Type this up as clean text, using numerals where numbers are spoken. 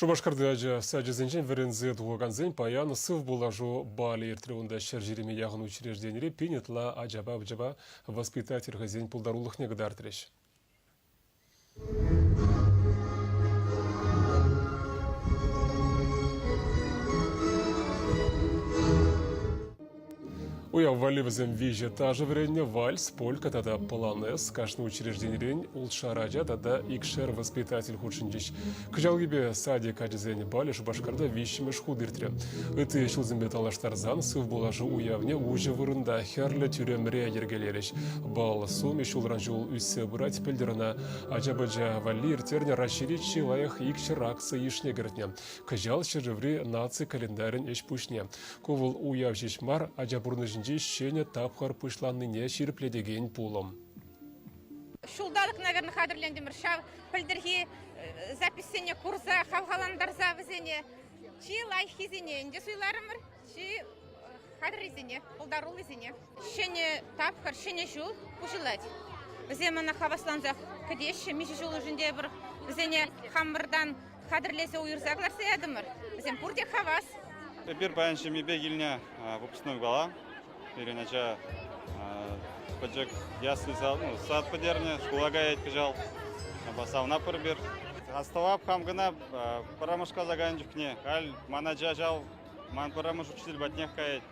Шубашкарда саджизенчен верензе дуаганзен паян сыв булажу бали иртревунда шер жереме яғын учрежденере пенетла аджаба воспитатель газен пулдарулых негдартреш. Уя валивзем виже тажы врене вальс, полька тада полонез, кашны учрежденерен улшараджа тада икшер воспитатель худшинчиш. Кыжалгибе сади каджизене бали Шубашкарда вишимеш худыртре. Ыты шылзымбе талаштарзан сыв булажы уявне уже вырында херле тюремре ергелереш. Бал суми шулранжул үссе брать пельдерана аджабаджа валир терне расширить чилаях икшер акса ишне гертне. Кыжал шержеври наци календарен эш пушне. Ковыл уявжиш мар аджабурны Щеня тапхар пышланныне ширпледеген пулом. Шулдалык, наверное, хадрлендим ршав, пыльдерги записение курса, хавгаландарза везене, чи лайхизене, инде суйларымыр, чи хадризене, пулдарулызене. Щеня тапхар, щеня жул, пужилать. Веземана хавасланзах кадеща, миши жул ужинде бір, везене хаммырдан хадрлезе уйырзагларса ядымыр. Везем пурде хавас. Бір баяншы мебе келіне выпускной бала. Перенача паджак ясли сад подерне, школа гаять кыжал, басавна пырбер. Асталап хамгана парамышка заганжикне, каль манаджа жал, ман парамыш учитель батнех каять.